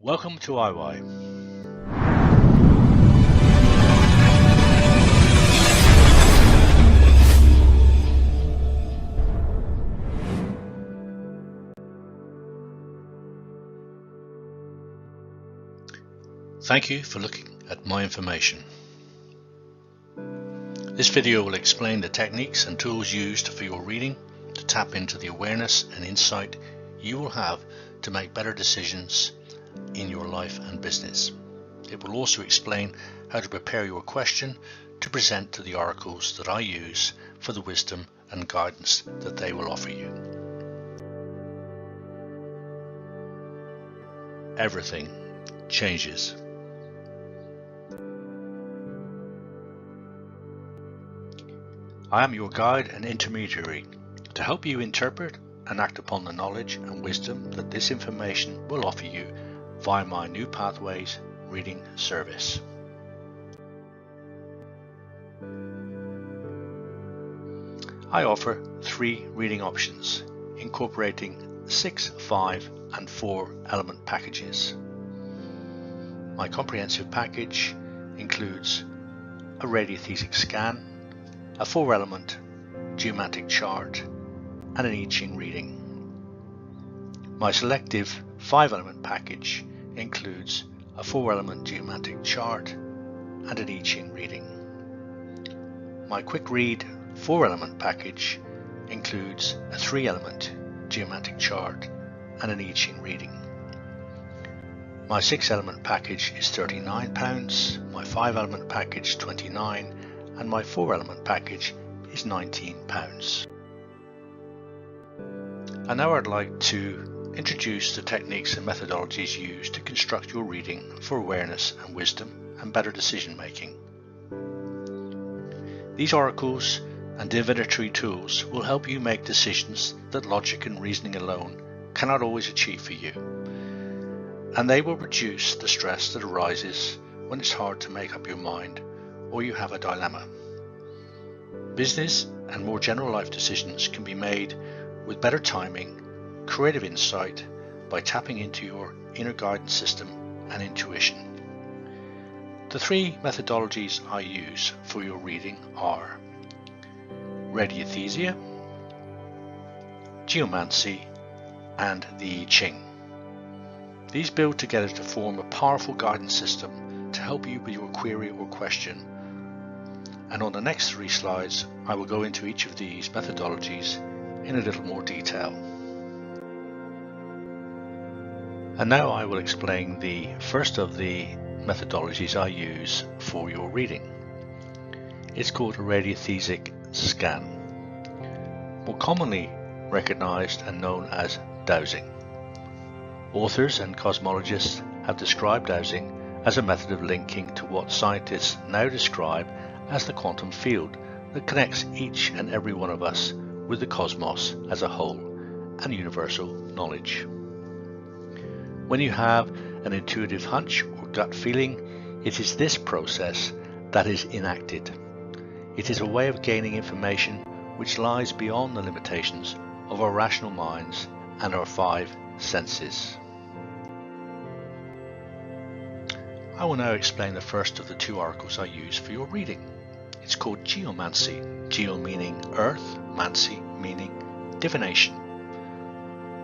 Welcome to IY. Thank you for looking at my information. This video will explain the techniques and tools used for your reading to tap into the awareness and insight you will have to make better decisions in your life and business. It will also explain how to prepare your question to present to the oracles that I use for the wisdom and guidance that they will offer you. Everything changes. I am your guide and intermediary to help you interpret and act upon the knowledge and wisdom that this information will offer you via my New Pathways reading service. I offer 3 reading options, incorporating 6, 5 and 4 element packages. My comprehensive package includes a radiothesic scan, a 4 element geomantic chart and an I Ching reading. My selective 5 element package includes a 4 element geomantic chart and an I Ching reading. My quick read 4 element package includes a 3 element geomantic chart and an I Ching reading. My 6 element package is £39, my 5 element package £29 and my 4 element package is £19. And now I'd like to introduce the techniques and methodologies used to construct your reading for awareness and wisdom and better decision making. These oracles and divinatory tools will help you make decisions that logic and reasoning alone cannot always achieve for you, and they will reduce the stress that arises when it's hard to make up your mind or you have a dilemma. Business and more general life decisions can be made with better timing, creative insight, by tapping into your inner guidance system and intuition. The 3 methodologies I use for your reading are radiothesia, geomancy, and the I Ching. These build together to form a powerful guidance system to help you with your query or question. And on the next 3 slides, I will go into each of these methodologies in a little more detail. And now I will explain the first of the methodologies I use for your reading. It's called a radiothesic scan, more commonly recognized and known as dowsing. Authors and cosmologists have described dowsing as a method of linking to what scientists now describe as the quantum field that connects each and every one of us with the cosmos as a whole and universal knowledge. When you have an intuitive hunch or gut feeling, it is this process that is enacted. It is a way of gaining information which lies beyond the limitations of our rational minds and our 5 senses. I will now explain the first of the 2 oracles I use for your reading. It's called geomancy, geo meaning earth, mancy meaning divination.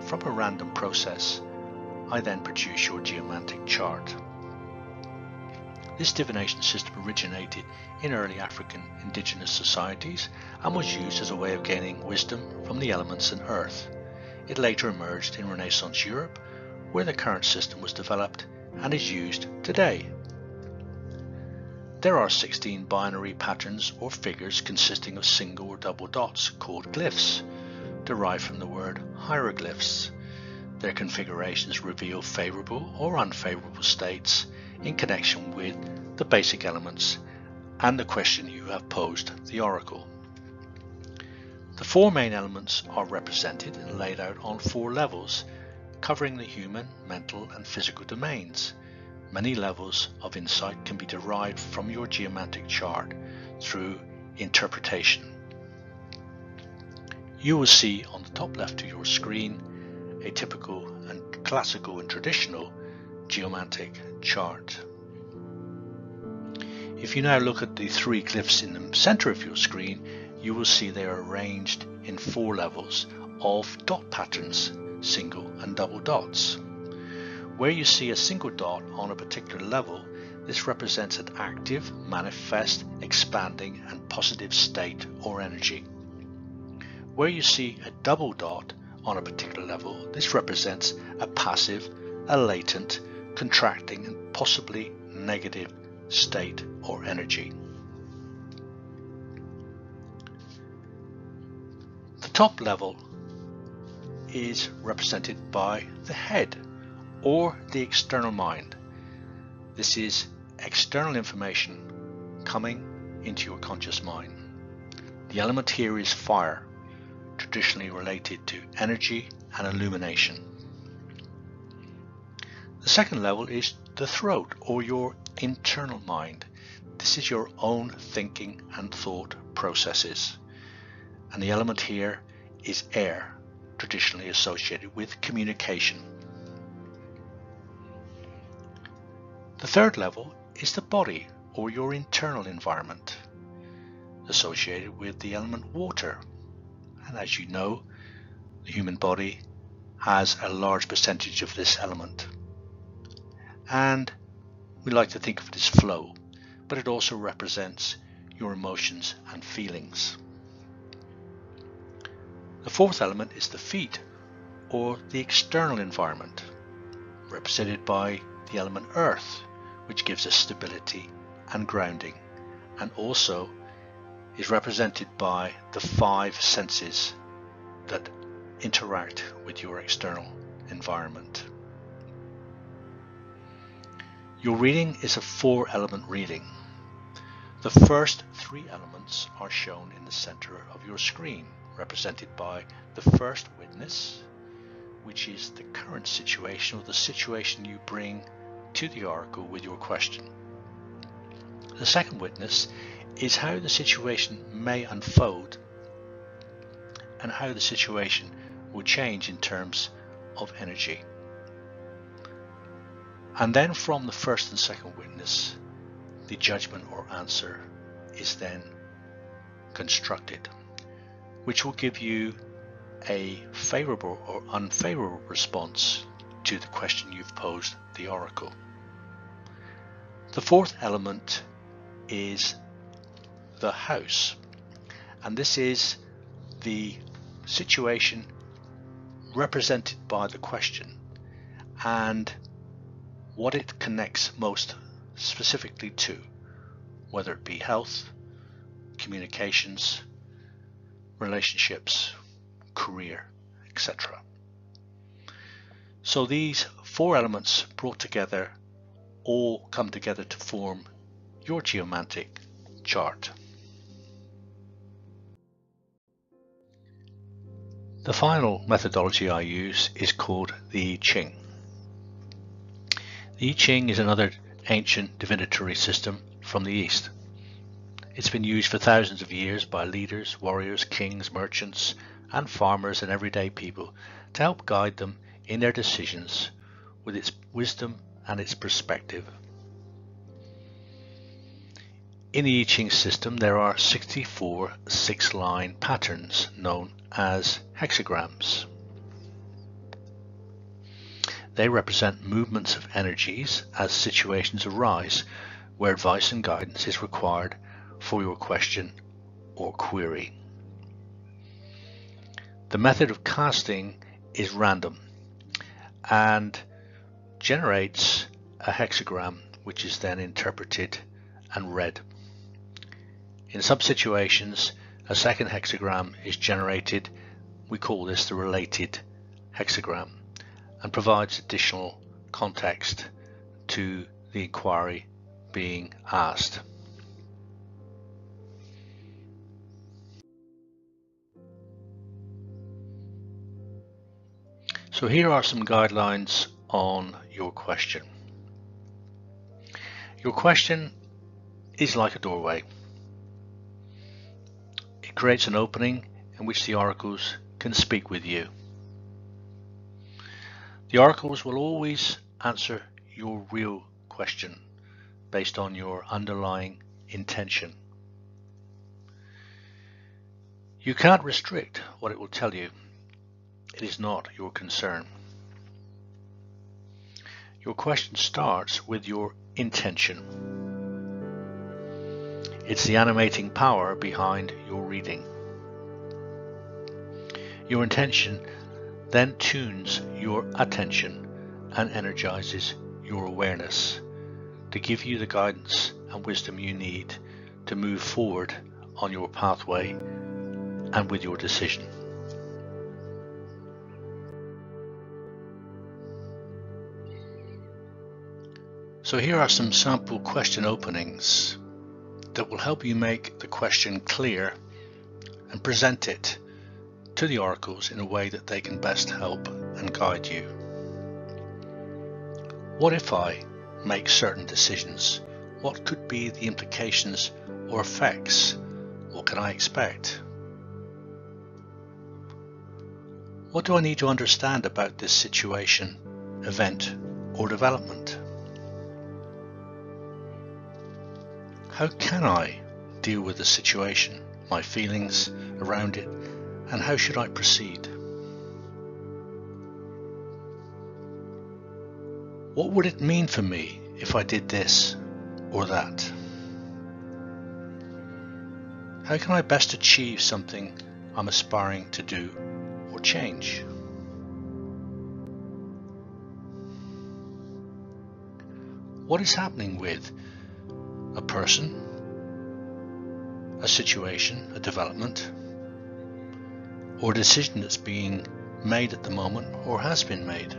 From a random process, I then produce your geomantic chart. This divination system originated in early African indigenous societies and was used as a way of gaining wisdom from the elements and earth. It later emerged in Renaissance Europe, where the current system was developed and is used today. There are 16 binary patterns or figures consisting of single or double dots called glyphs, derived from the word hieroglyphs. Their configurations reveal favorable or unfavorable states in connection with the basic elements and the question you have posed the oracle. The 4 main elements are represented and laid out on 4 levels, covering the human, mental and physical domains. Many levels of insight can be derived from your geomantic chart through interpretation. You will see on the top left of your screen a typical and classical and traditional geomantic chart. If you now look at the three glyphs in the center of your screen, you will see they are arranged in 4 levels of dot patterns, single and double dots. Where you see a single dot on a particular level, this represents an active, manifest, expanding and positive state or energy. Where you see a double dot on a particular level, this represents a passive, a latent, contracting and possibly negative state or energy. The top level is represented by the head or the external mind. This is external information coming into your conscious mind. The element here is fire, traditionally related to energy and illumination. The second level is the throat or your internal mind. This is your own thinking and thought processes. And the element here is air, traditionally associated with communication. The third level is the body or your internal environment, associated with the element water. And as you know, the human body has a large percentage of this element. And we like to think of it as flow, but it also represents your emotions and feelings. The fourth element is the feet or the external environment, represented by the element earth, which gives us stability and grounding, and also is represented by the 5 senses that interact with your external environment. Your reading is a 4-element reading. The first 3 elements are shown in the center of your screen, represented by the first witness, which is the current situation or the situation you bring to the oracle with your question. The second witness is how the situation may unfold and how the situation will change in terms of energy. And then from the first and second witness, the judgment or answer is then constructed, which will give you a favorable or unfavorable response to the question you've posed the oracle. The fourth element is the house, and this is the situation represented by the question and what it connects most specifically to, whether it be health, communications, relationships, career, etc. So these 4 elements brought together all come together to form your geomantic chart. The final methodology I use is called the I Ching. The I Ching is another ancient divinatory system from the East. It's been used for thousands of years by leaders, warriors, kings, merchants, and farmers and everyday people to help guide them in their decisions with its wisdom and its perspective. In the I Ching system, there are 64 6-line patterns known as hexagrams. They represent movements of energies as situations arise where advice and guidance is required for your question or query. The method of casting is random and generates a hexagram, which is then interpreted and read. In some situations, a second hexagram is generated. We call this the related hexagram, and provides additional context to the inquiry being asked. So here are some guidelines on your question. Your question is like a doorway. It creates an opening in which the oracles can speak with you. The oracles will always answer your real question based on your underlying intention. You can't restrict what it will tell you. It is not your concern. Your question starts with your intention. It's the animating power behind your reading. Your intention then tunes your attention and energizes your awareness to give you the guidance and wisdom you need to move forward on your pathway and with your decision. So here are some sample question openings that will help you make the question clear and present it to the oracles in a way that they can best help and guide you. What if I make certain decisions? What could be the implications or effects? What can I expect? What do I need to understand about this situation, event, or development? How can I deal with the situation, my feelings around it, and how should I proceed? What would it mean for me if I did this or that? How can I best achieve something I'm aspiring to do or change? What is happening with a person, a situation, a development, or a decision that's being made at the moment or has been made?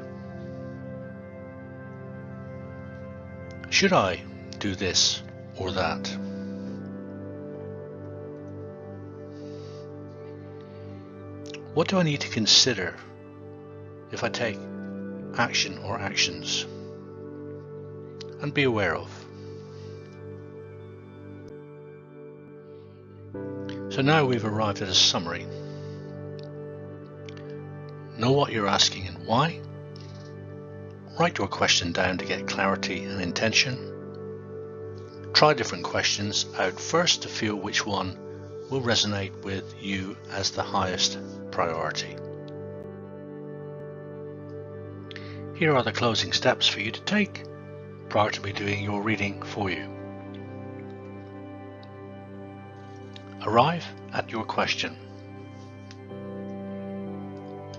Should I do this or that? What do I need to consider if I take action or actions and be aware of? So now we've arrived at a summary. Know what you're asking and why. Write your question down to get clarity and intention. Try different questions out first to feel which one will resonate with you as the highest priority. Here are the closing steps for you to take prior to me doing your reading for you. Arrive at your question.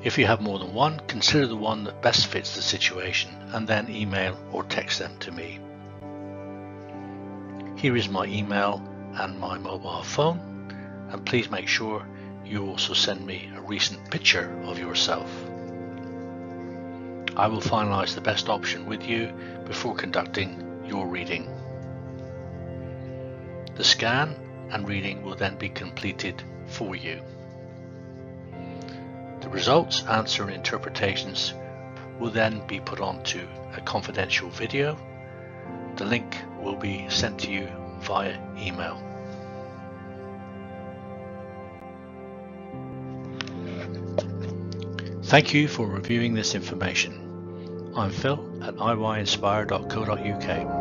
If you have more than one, consider the one that best fits the situation and then email or text them to me. Here is my email and my mobile phone, and please make sure you also send me a recent picture of yourself. I will finalize the best option with you before conducting your reading. The scan and reading will then be completed for you. The results, answer and interpretations will then be put onto a confidential video. The link will be sent to you via email. Thank you for reviewing this information. I'm Phil at iyinspire.co.uk.